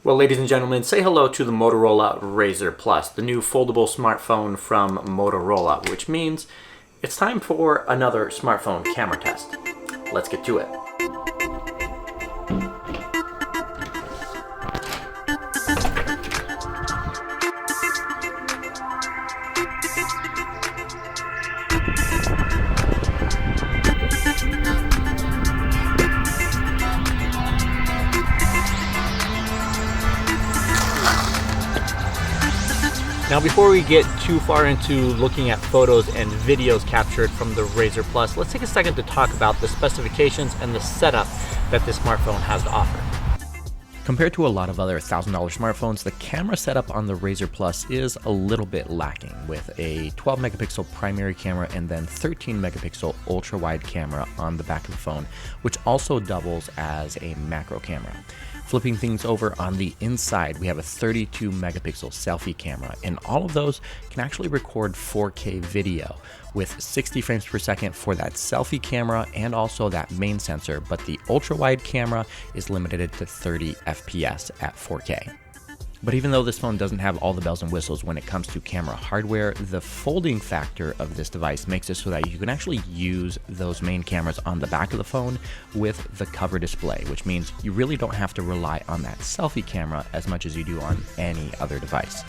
Well, ladies and gentlemen, say hello to the Motorola Razr Plus, the new foldable smartphone from Motorola, which means it's time for another smartphone camera test. Let's get to it. Now, before we get too far into looking at photos and videos captured from the Razr Plus, let's take a second to talk about the specifications and the setup that this smartphone has to offer. Compared to a lot of other $1,000 smartphones, the camera setup on the Razr Plus is a little bit lacking, with a 12 megapixel primary camera and then 13 megapixel ultra wide camera on the back of the phone, which also doubles as a macro camera. Flipping things over on the inside, we have a 32 megapixel selfie camera, and all of those can actually record 4K video with 60 frames per second for that selfie camera and also that main sensor, but the ultra wide camera is limited to 30 FPS at 4K. But even though this phone doesn't have all the bells and whistles when it comes to camera hardware, the folding factor of this device makes it so that you can actually use those main cameras on the back of the phone with the cover display, which means you really don't have to rely on that selfie camera as much as you do on any other device.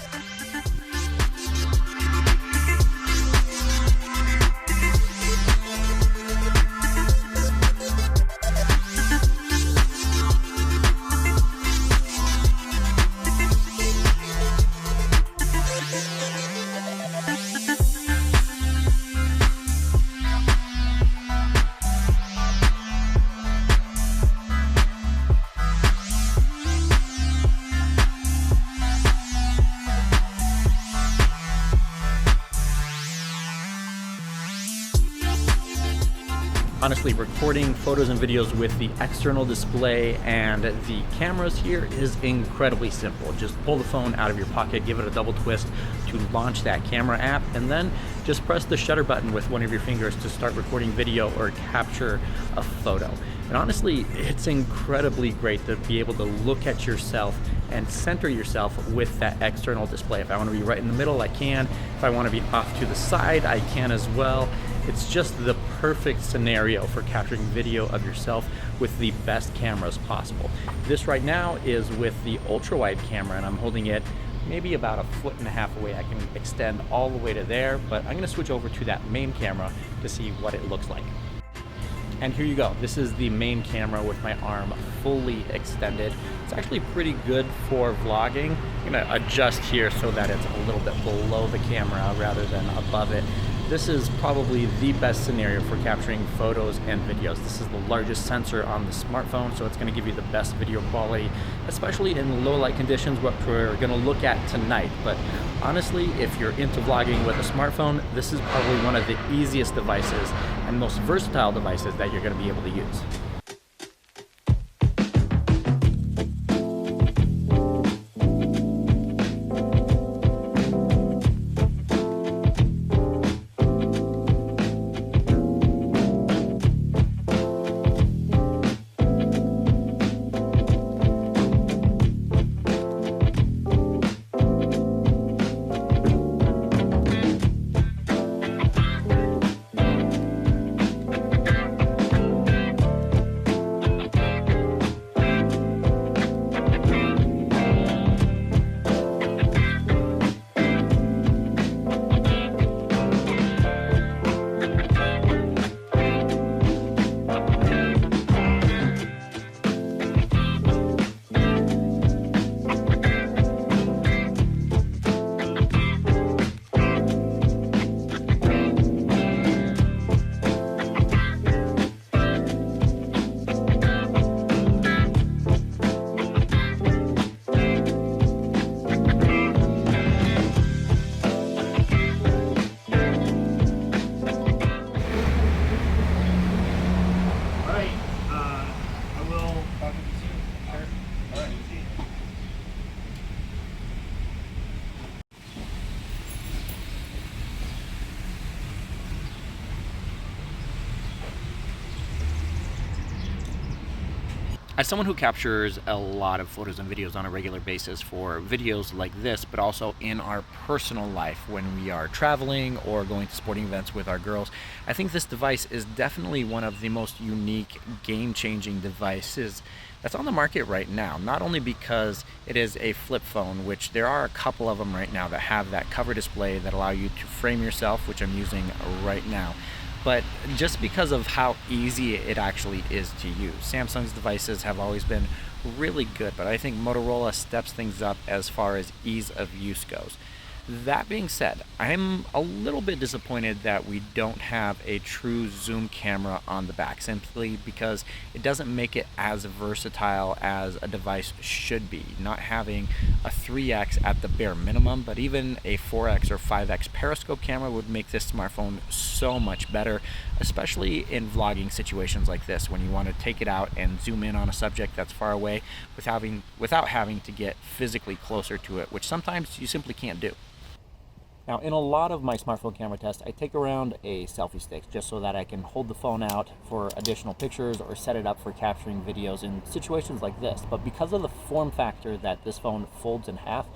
Honestly, recording photos and videos with the external display and the cameras here is incredibly simple. Just pull the phone out of your pocket, give it a double twist to launch that camera app, and then just press the shutter button with one of your fingers to start recording video or capture a photo. And honestly, it's incredibly great to be able to look at yourself and center yourself with that external display. If I want to be right in the middle, I can. If I want to be off to the side, I can as well. It's just the perfect scenario for capturing video of yourself with the best cameras possible. This right now is with the ultra wide camera, and I'm holding it maybe about 1.5 feet away. I can extend all the way to there, but I'm going to switch over to that main camera to see what it looks like. And here you go. This is the main camera with my arm fully extended. It's actually pretty good for vlogging. I'm going to adjust here so that it's a little bit below the camera rather than above it. This is probably the best scenario for capturing photos and videos. This is the largest sensor on the smartphone, so it's going to give you the best video quality, especially in low light conditions, what we're going to look at tonight. But honestly, if you're into vlogging with a smartphone, this is probably one of the easiest devices and most versatile devices that you're going to be able to use. As someone who captures a lot of photos and videos on a regular basis for videos like this, but also in our personal life when we are traveling or going to sporting events with our girls, I think this device is definitely one of the most unique, game-changing devices that's on the market right now. Not only because it is a flip phone, which there are a couple of them right now that have that cover display that allow you to frame yourself, which I'm using right now, but just because of how easy it actually is to use. Samsung's devices have always been really good, but I think Motorola steps things up as far as ease of use goes. That being said, I'm a little bit disappointed that we don't have a true zoom camera on the back, simply because it doesn't make it as versatile as a device should be. Not having a 3x at the bare minimum, but even a 4x or 5x periscope camera would make this smartphone so much better, especially in vlogging situations like this, when you want to take it out and zoom in on a subject that's far away without having to get physically closer to it, which sometimes you simply can't do. Now, in a lot of my smartphone camera tests, I take around a selfie stick just so that I can hold the phone out for additional pictures or set it up for capturing videos in situations like this. But because of the form factor that this phone folds in half,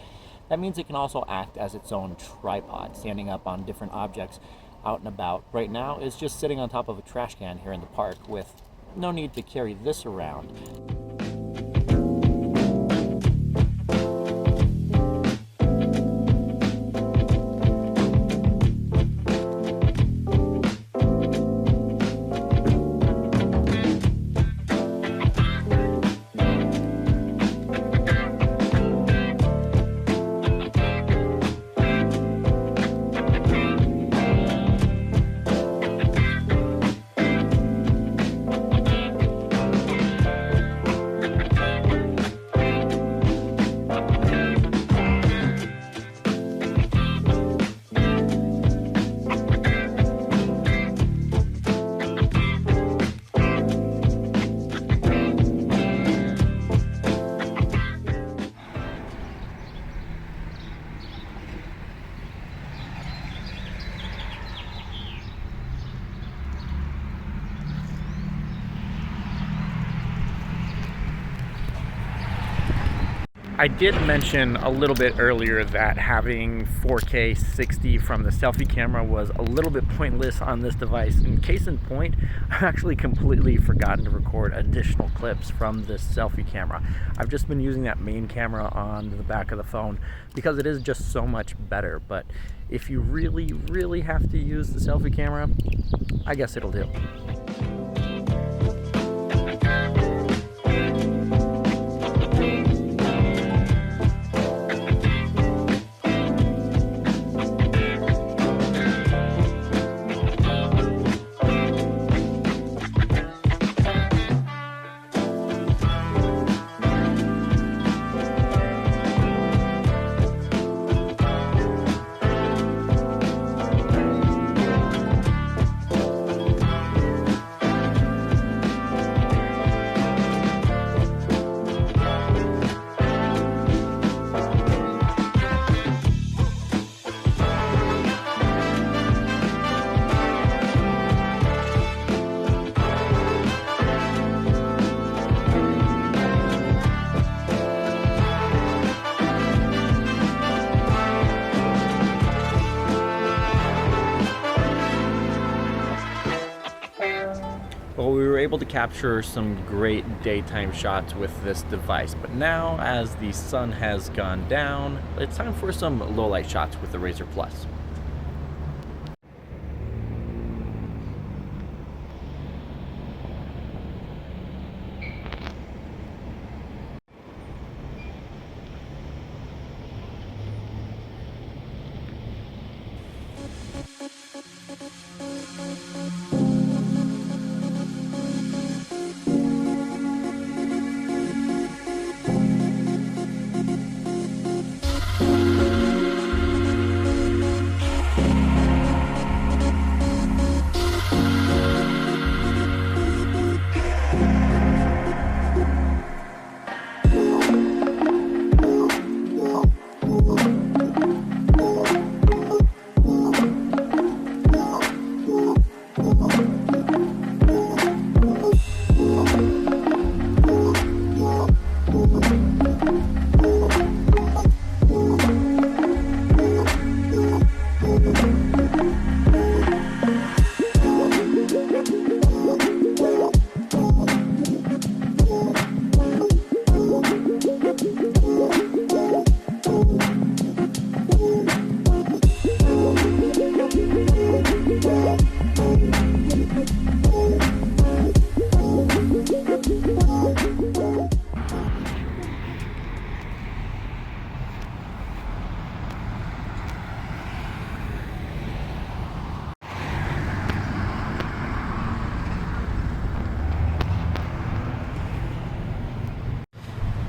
that means it can also act as its own tripod, standing up on different objects out and about. Right now, it's just sitting on top of a trash can here in the park with no need to carry this around. I did mention a little bit earlier that having 4K 60 from the selfie camera was a little bit pointless on this device. In case in point, I've actually completely forgotten to record additional clips from this selfie camera. I've just been using that main camera on the back of the phone because it is just so much better. But if you really have to use the selfie camera, I guess it'll do. Well, we were able to capture some great daytime shots with this device, but now as the sun has gone down, it's time for some low light shots with the Razr Plus.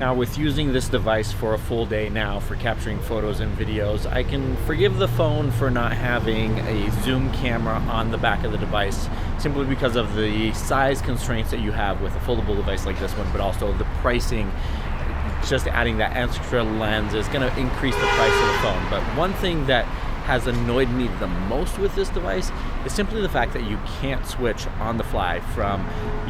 Now, with using this device for a full day now for capturing photos and videos, I can forgive the phone for not having a zoom camera on the back of the device, simply because of the size constraints that you have with a foldable device like this one, but also the pricing. Just adding that extra lens is going to increase the price of the phone. But one thing that has annoyed me the most with this device is simply the fact that you can't switch on the fly from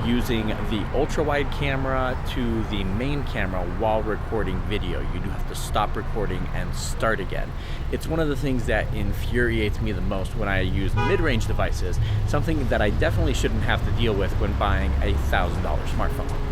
using the ultra wide camera to the main camera while recording video. You do have to stop recording and start again. It's one of the things that infuriates me the most when I use mid-range devices, something that I definitely shouldn't have to deal with when buying a $1,000 smartphone.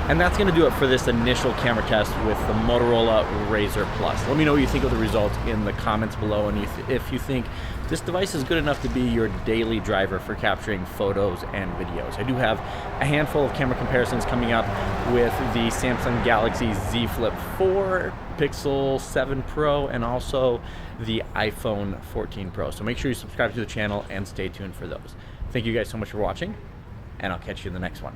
And that's going to do it for this initial camera test with the Motorola Razr Plus. Let me know what you think of the results in the comments below, and if you think this device is good enough to be your daily driver for capturing photos and videos. I do have a handful of camera comparisons coming up with the Samsung Galaxy Z Flip 4, Pixel 7 Pro, and also the iPhone 14 Pro. So make sure you subscribe to the channel and stay tuned for those. Thank you guys so much for watching, and I'll catch you in the next one.